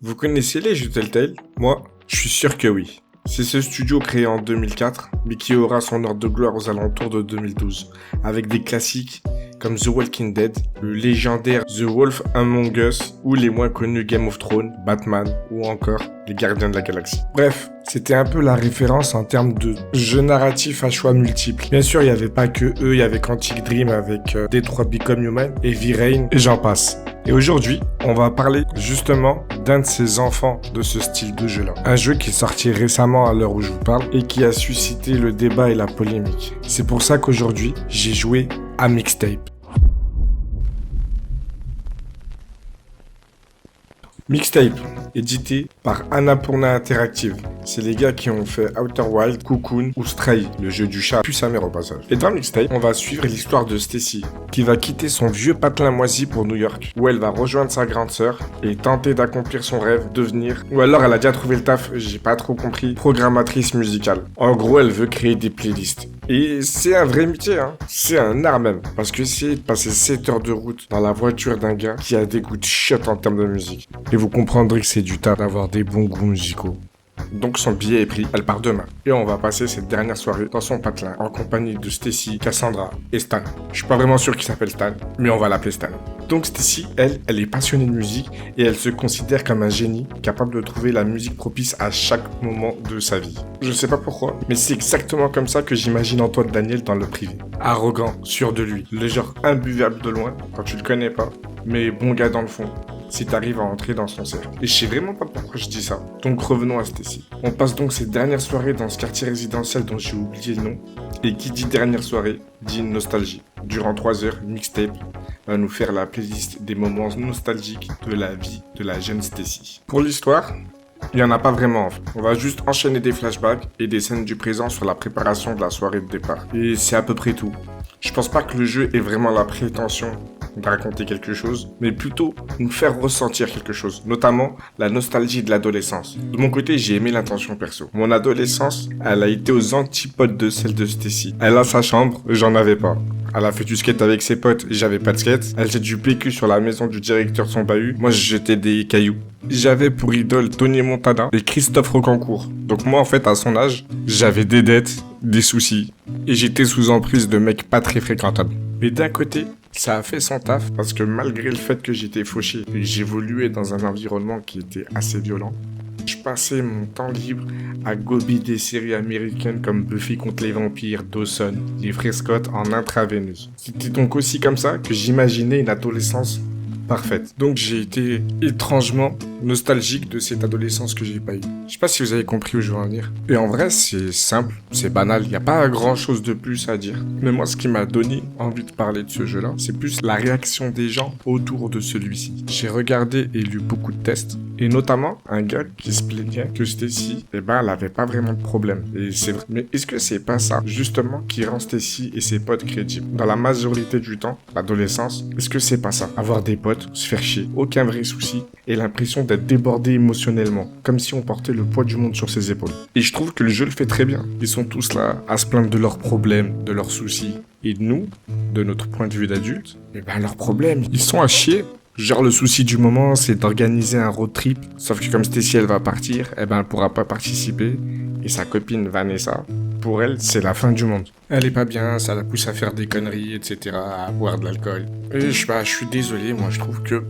Vous connaissez les jeux Telltale? Moi, je suis sûr que oui. C'est ce studio créé en 2004, mais qui aura son heure de gloire aux alentours de 2012, avec des classiques comme The Walking Dead, le légendaire The Wolf Among Us, ou les moins connus Game of Thrones, Batman, ou encore les Gardiens de la Galaxie. Bref, c'était un peu la référence en termes de jeux narratifs à choix multiples. Bien sûr, il n'y avait pas que eux, il y avait Quantic Dream avec Detroit Become Human, Heavy Rain, et j'en passe. Et aujourd'hui, on va parler justement d'un de ces enfants de ce style de jeu-là. Un jeu qui est sorti récemment à l'heure où je vous parle et qui a suscité le débat et la polémique. C'est pour ça qu'aujourd'hui, j'ai joué à Mixtape. Mixtape, édité par Annapurna Interactive. C'est les gars qui ont fait Outer Wild, Cocoon ou Stray, le jeu du chat, puis sa mère au passage. Et dans Mixtape, on va suivre l'histoire de Stacy, qui va quitter son vieux patelin moisi pour New York, où elle va rejoindre sa grande sœur et tenter d'accomplir son rêve, devenir, ou alors elle a déjà trouvé le taf, j'ai pas trop compris, programmatrice musicale. En gros, elle veut créer des playlists. Et c'est un vrai métier, hein. C'est un art même. Parce que c'est de passer 7 heures de route dans la voiture d'un gars qui a des goûts de chiottes en termes de musique. Et vous comprendrez que c'est du taf d'avoir des bons goûts musicaux. Donc son billet est pris, elle part demain. Et on va passer cette dernière soirée dans son patelin en compagnie de Stacy, Cassandra et Stan. Je suis pas vraiment sûr qu'il s'appelle Stan, mais on va l'appeler Stan. Donc Stacy, elle est passionnée de musique et elle se considère comme un génie capable de trouver la musique propice à chaque moment de sa vie. Je sais pas pourquoi, mais c'est exactement comme ça que j'imagine Antoine Daniel dans le privé. Arrogant, sûr de lui, le genre imbuvable de loin quand tu le connais pas, mais bon gars dans le fond. Si t'arrives à entrer dans son cercle. Et je sais vraiment pas pourquoi je dis ça. Donc revenons à Stacy. On passe donc cette dernière soirée dans ce quartier résidentiel dont j'ai oublié le nom. Et qui dit dernière soirée, dit nostalgie. Durant 3 heures, Mixtape va nous faire la playlist des moments nostalgiques de la vie de la jeune Stacy. Pour l'histoire, il n'y en a pas vraiment en fait. On va juste enchaîner des flashbacks et des scènes du présent sur la préparation de la soirée de départ. Et c'est à peu près tout. Je pense pas que le jeu ait vraiment la prétention de raconter quelque chose, mais plutôt nous faire ressentir quelque chose, notamment la nostalgie de l'adolescence. De mon côté, j'ai aimé l'intention perso. Mon adolescence, elle a été aux antipodes de celle de Stacy. Elle a sa chambre, j'en avais pas. Elle a fait du skate avec ses potes, j'avais pas de skate. Elle jette du PQ sur la maison du directeur de son bahut, moi je jetais des cailloux. J'avais pour idole Tony Montana et Christophe Rocancourt. Donc moi en fait à son âge, j'avais des dettes, des soucis, et j'étais sous emprise de mecs pas très fréquentables. Mais d'un côté, ça a fait son taf parce que malgré le fait que j'étais fauché et que j'évoluais dans un environnement qui était assez violent, je passais mon temps libre à gober des séries américaines comme Buffy contre les vampires, Dawson, les frères Scott en intraveineuse. C'était donc aussi comme ça que j'imaginais une adolescence parfaite. Donc j'ai été étrangement nostalgique de cette adolescence que j'ai pas eue. Je sais pas si vous avez compris où je veux en venir. Et en vrai, c'est simple, c'est banal, il n'y a pas grand chose de plus à dire. Mais moi, ce qui m'a donné envie de parler de ce jeu-là, c'est plus la réaction des gens autour de celui-ci. J'ai regardé et lu beaucoup de tests, et notamment un gars qui se plaignait que Stacy, elle avait pas vraiment de problème. Et c'est vrai. Mais est-ce que c'est pas ça, justement, qui rend Stacy et ses potes crédibles? Dans la majorité du temps, l'adolescence, est-ce que c'est pas ça? Avoir des potes, se faire chier, aucun vrai souci, et l'impression d'être débordé émotionnellement, comme si on portait le poids du monde sur ses épaules. Et je trouve que le jeu le fait très bien. Ils sont tous là à se plaindre de leurs problèmes, de leurs soucis. Et nous, de notre point de vue d'adulte, leurs problèmes, ils sont à chier. Genre le souci du moment, c'est d'organiser un road trip. Sauf que comme Stacy, elle va partir, elle pourra pas participer. Et sa copine Vanessa, pour elle, c'est la fin du monde. Elle est pas bien, ça la pousse à faire des conneries, etc., à boire de l'alcool. Et je suis désolé, moi je trouve que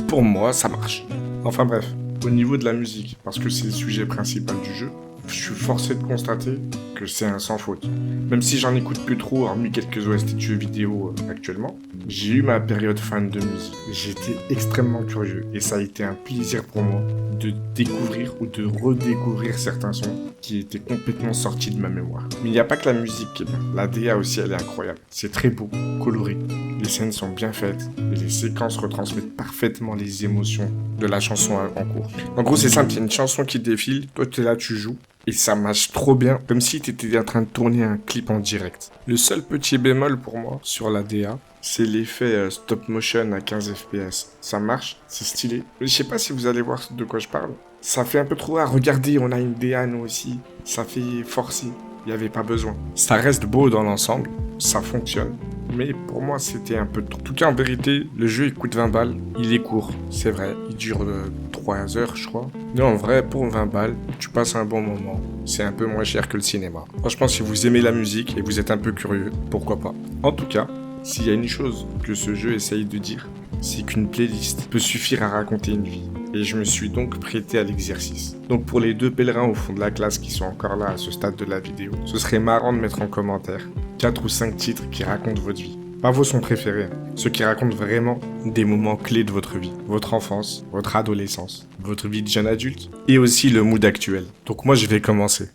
pour moi, ça marche. Enfin bref, au niveau de la musique, parce que c'est le sujet principal du jeu, je suis forcé de constater que c'est un sans faute. Même si j'en écoute plus trop, hormis quelques OST de jeux vidéo actuellement, j'ai eu ma période fan de musique. J'étais extrêmement curieux et ça a été un plaisir pour moi de découvrir ou de redécouvrir certains sons qui étaient complètement sortis de ma mémoire. Mais il n'y a pas que la musique qui est bien. La DA aussi, elle est incroyable. C'est très beau, coloré. Les scènes sont bien faites et les séquences retransmettent parfaitement les émotions de la chanson en cours. En gros, c'est simple, il y a une chanson qui défile, toi tu es là, tu joues. Et ça marche trop bien, comme si tu étais en train de tourner un clip en direct. Le seul petit bémol pour moi sur la DA, c'est l'effet stop motion à 15 fps. Ça marche, c'est stylé. Mais je sais pas si vous allez voir de quoi je parle. Ça fait un peu trop, regardez, on a une DA nous aussi. Ça fait forcer, il n'y avait pas besoin. Ça reste beau dans l'ensemble, ça fonctionne. mais pour moi c'était un peu trop. En tout cas, en vérité, le jeu il coûte 20 balles, il est court, c'est vrai, il dure 3 heures je crois. Mais en vrai, pour 20 balles, tu passes un bon moment, c'est un peu moins cher que le cinéma. Franchement, si vous aimez la musique et vous êtes un peu curieux, pourquoi pas. En tout cas, s'il y a une chose que ce jeu essaye de dire, c'est qu'une playlist peut suffire à raconter une vie. Et je me suis donc prêté à l'exercice. Donc pour les 2 pèlerins au fond de la classe qui sont encore là à ce stade de la vidéo, ce serait marrant de mettre en commentaire 4 ou 5 titres qui racontent votre vie. Pas vos sons préférés, ceux qui racontent vraiment des moments clés de votre vie. Votre enfance, votre adolescence, votre vie de jeune adulte et aussi le mood actuel. Donc moi je vais commencer.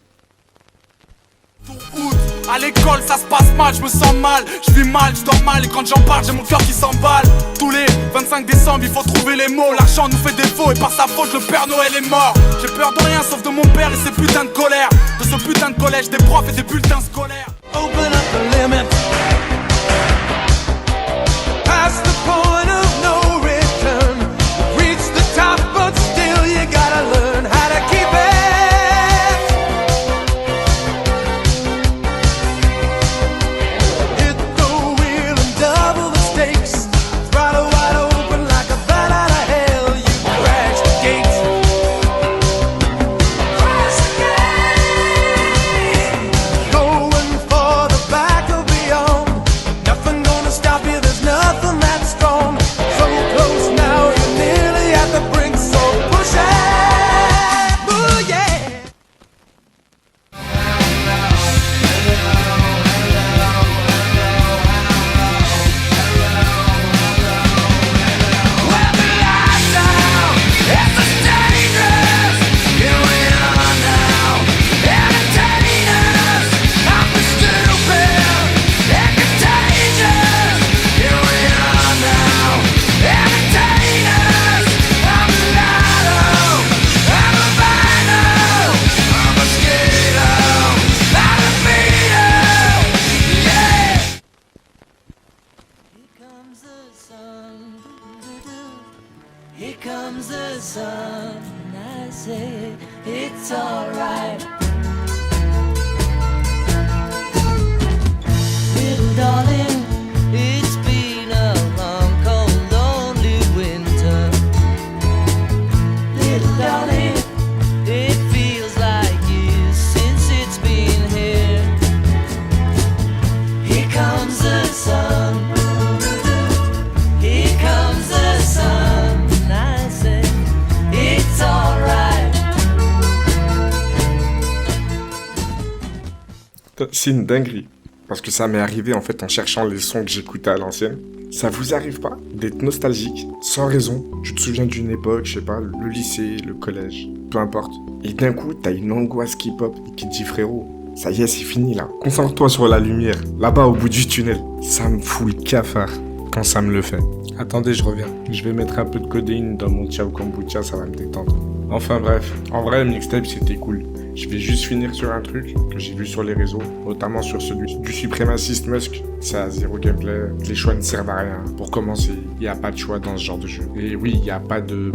À l'école ça se passe mal, je me sens mal, je vis mal, je dors mal et quand j'en parle j'ai mon cœur qui s'emballe. Tous les 25 décembre il faut trouver les mots, l'argent nous fait défaut et par sa faute le Père Noël est mort. J'ai peur de rien sauf de mon père et ses putains de colère, de ce putain de collège, des profs et des bulletins scolaires. Open up the limit. Past the point of no return. Reach the top but still you gotta learn how to keep it. Here comes the sun, and I say it's alright. Little darling, it's been a long, cold, lonely winter. Little darling, it feels like years since it's been here. Here comes the sun. Here comes the sun. C'est une dinguerie, parce que ça m'est arrivé en fait en cherchant les sons que j'écoutais à l'ancienne. Ça vous arrive pas d'être nostalgique, sans raison? Tu te souviens d'une époque, je sais pas, le lycée, le collège, peu importe. Et d'un coup, t'as une angoisse K-pop qui te dit frérot, ça y est, c'est fini là. Concentre-toi sur la lumière, là-bas au bout du tunnel. Ça me fout le cafard quand ça me le fait. Attendez, je reviens. Je vais mettre un peu de codéine dans mon Ciao Kombucha, ça va me détendre. Enfin bref, en vrai, le mixtape c'était cool. Je vais juste finir sur un truc que j'ai vu sur les réseaux, notamment sur celui du suprémaciste Musk. C'est à zéro gameplay, les choix ne servent à rien. Pour commencer, il n'y a pas de choix dans ce genre de jeu. Et oui, il n'y a pas de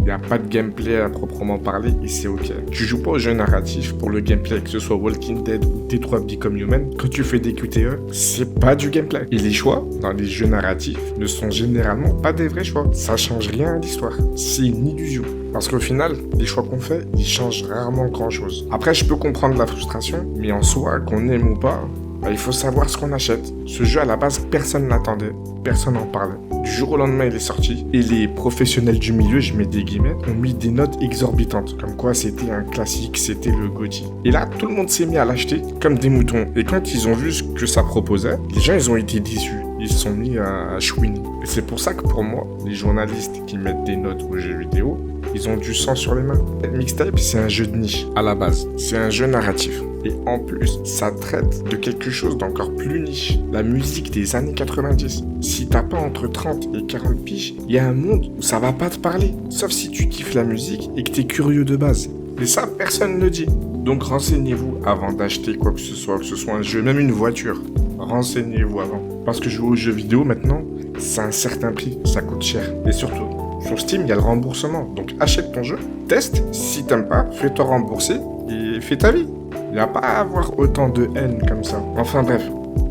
gameplay à proprement parler et c'est ok. Tu joues pas au jeu narratif pour le gameplay, que ce soit Walking Dead ou Detroit Become Human. Quand tu fais des QTE, c'est pas du gameplay. Et les choix dans les jeux narratifs ne sont généralement pas des vrais choix. Ça change rien à l'histoire. C'est une illusion. Parce qu'au final, les choix qu'on fait, ils changent rarement grand-chose. Après, je peux comprendre la frustration, mais en soi, qu'on aime ou pas, il faut savoir ce qu'on achète. Ce jeu, à la base, personne l'attendait, personne n'en parlait. Du jour au lendemain, il est sorti, et les professionnels du milieu, je mets des guillemets, ont mis des notes exorbitantes, comme quoi c'était un classique, c'était le GOTY. Et là, tout le monde s'est mis à l'acheter comme des moutons. Et quand ils ont vu ce que ça proposait, les gens, ils ont été déçus. Ils se sont mis à chouiner. Et c'est pour ça que pour moi, les journalistes qui mettent des notes aux jeux vidéo, ils ont du sang sur les mains. Mixtape, c'est un jeu de niche, à la base. C'est un jeu narratif. Et en plus, ça traite de quelque chose d'encore plus niche. La musique des années 90. Si t'as pas entre 30 et 40 piges, il y a un monde où ça va pas te parler. Sauf si tu kiffes la musique et que t'es curieux de base. Mais ça, personne ne le dit. Donc renseignez-vous avant d'acheter quoi que ce soit un jeu, même une voiture. Renseignez-vous avant. Parce que jouer aux jeux vidéo maintenant, c'est un certain prix, ça coûte cher. Et surtout, sur Steam, il y a le remboursement. Donc achète ton jeu, teste, si t'aimes pas, fais-toi rembourser et fais ta vie. Il n'y a pas à avoir autant de haine comme ça. Enfin bref,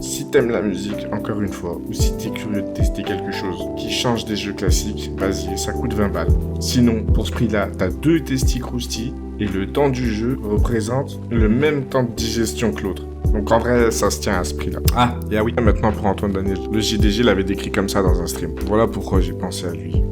Si t'aimes la musique, encore une fois, ou si t'es curieux de tester quelque chose qui change des jeux classiques, vas-y, ça coûte 20 balles. Sinon, pour ce prix-là, t'as 2 Tasty Crousty et le temps du jeu représente le même temps de digestion que l'autre. Donc en vrai, ça se tient à ce prix-là. Ah, et ah oui, maintenant pour Antoine Daniel. Le JDG l'avait décrit comme ça dans un stream. Voilà pourquoi j'ai pensé à lui.